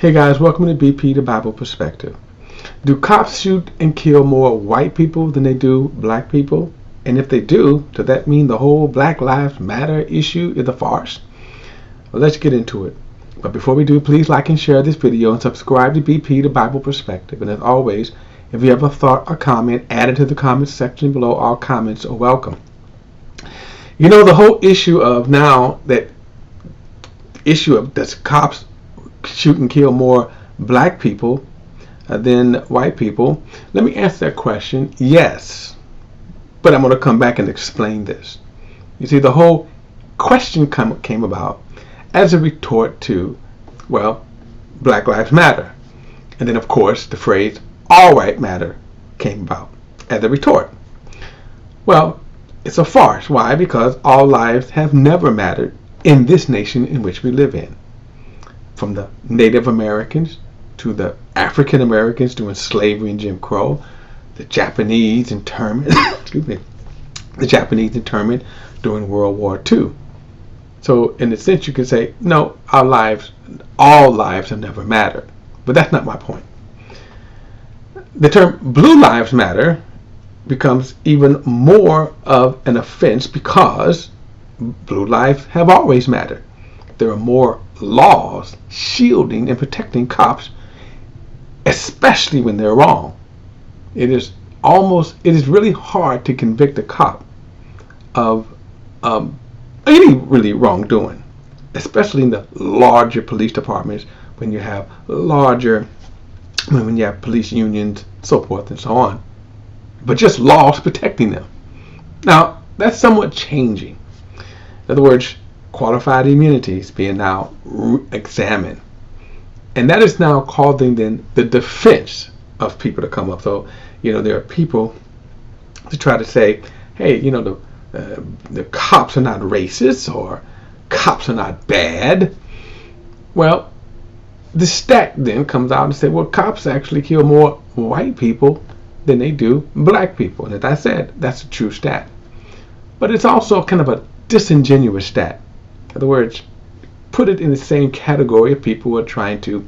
Hey guys, welcome to BP the Bible Perspective. Do cops shoot and kill more white people than they do black people? And if they do, does that mean the whole Black Lives Matter issue is a farce? Well, let's get into it. But before we do, please like and share this video and subscribe to BP the Bible Perspective. And as always, if you have a thought or comment, add it to the comments section below. All comments are welcome. You know, the whole issue of now that does cops shoot and kill more black people than white people? Let me answer that question. Yes, but I'm going to come back and explain this. You see, the whole question came about as a retort to, well, Black Lives Matter. And then, of course, the phrase all right matter came about as a retort. Well, it's a farce. Why? Because all lives have never mattered in this nation in which we live in. From the Native Americans to the African Americans during slavery and Jim Crow, the Japanese internment, during World War II. So in a sense you could say, no, all lives have never mattered. But that's not my point. The term Blue Lives Matter becomes even more of an offense because blue lives have always mattered. There are more laws shielding and protecting cops, especially when they're wrong. It is really hard to convict a cop of any really wrongdoing, especially in the larger police departments when you have police unions, so forth and so on. But just laws protecting them. Now, that's somewhat changing. In other words, qualified immunities being now examined. And that is now causing then the defense of people to come up. So, there are people to try to say, hey, the cops are not racist or cops are not bad. Well, the stat then comes out and says, well, cops actually kill more white people than they do black people. And as I said, that's a true stat. But it's also kind of a disingenuous stat. In other words, put it in the same category of people who are trying to,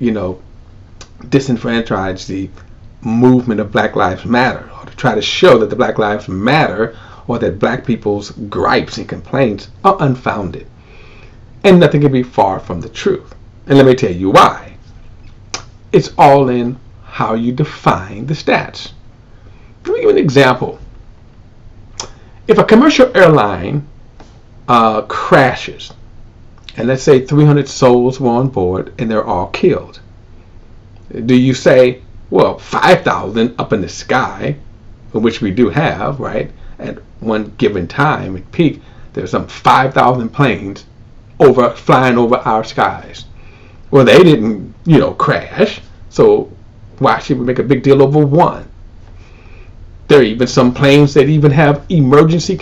disenfranchise the movement of Black Lives Matter, or to try to show that the Black Lives Matter or that black people's gripes and complaints are unfounded. And nothing can be far from the truth. And let me tell you why. It's all in how you define the stats. Let me give you an example. If a commercial airline crashes, and let's say 300 souls were on board and they're all killed, do you say, well, 5,000 up in the sky, which we do have, right? At one given time at peak, there's some 5,000 planes flying over our skies. Well, they didn't, crash, so why should we make a big deal over one? There are even some planes that even have emergency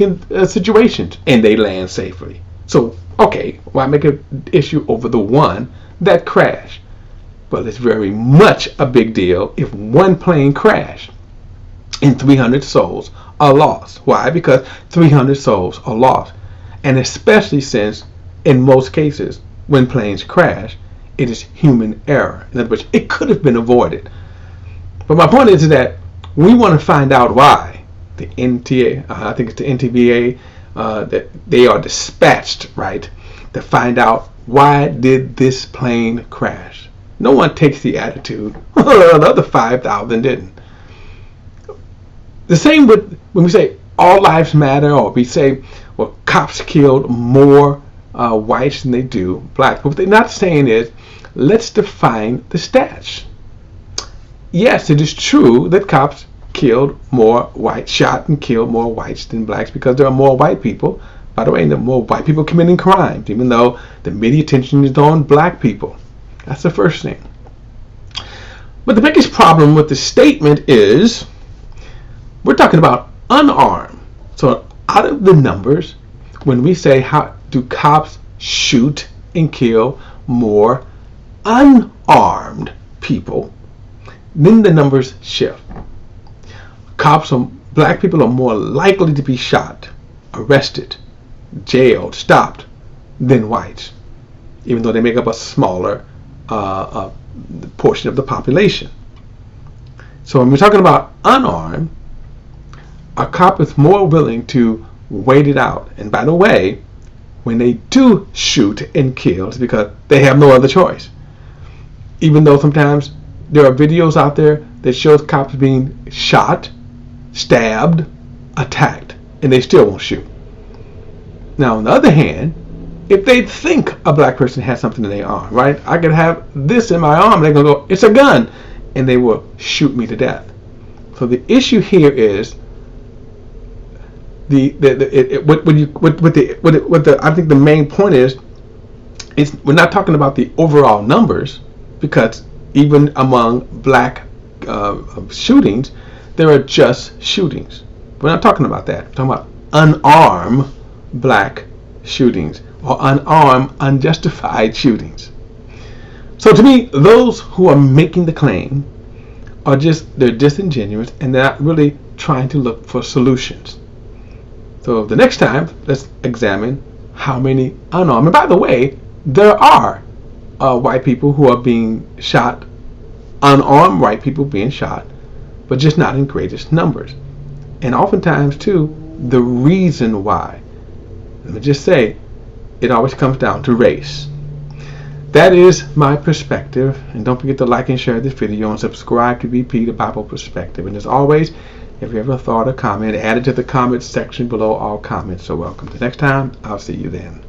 situations and they land safely. So, okay, why make an issue over the one that crashed? Well, it's very much a big deal if one plane crashed and 300 souls are lost. Why? Because 300 souls are lost. And especially since, in most cases, when planes crash, it is human error. In other words, it could have been avoided. But my point is that we want to find out why the NTA, I think it's the NTVA, that they are dispatched, right, to find out why did this plane crash. No one takes the attitude, the other 5,000 didn't. The same with when we say all lives matter, or we say, well, cops killed more whites than they do blacks. But what they're not saying is, let's define the stats. Yes, it is true that cops shot and killed more whites than blacks because there are more white people. By the way, there are more white people committing crimes, even though the media attention is on black people. That's the first thing. But the biggest problem with the statement is we're talking about unarmed. So out of the numbers, when we say how do cops shoot and kill more unarmed people, then the numbers shift. Black people are more likely to be shot, arrested, jailed, stopped than whites, even though they make up a smaller portion of the population. So when we're talking about unarmed, a cop is more willing to wait it out. And by the way, when they do shoot and kill, it's because they have no other choice. Even though sometimes there are videos out there that shows cops being shot, stabbed, attacked, and they still won't shoot. Now, on the other hand, if they think a black person has something in their arm, right? I could have this in my arm. They're going to go, it's a gun. And they will shoot me to death. So the issue here is I think the main point is we're not talking about the overall numbers, because even among black shootings, there are just shootings. We're not talking about that. We're talking about unarmed black shootings or unarmed, unjustified shootings. So to me, those who are making the claim they're disingenuous, and they're not really trying to look for solutions. So the next time, let's examine how many unarmed. And by the way, there are white people who are being shot, unarmed white people being shot, but just not in greatest numbers. And oftentimes, too, the reason why, let me just say, it always comes down to race. That is my perspective. And don't forget to like and share this video and subscribe to BP, the Bible Perspective. And as always, if you have a thought or comment, add it to the comments section below. All comments are welcome. The next time, I'll see you then.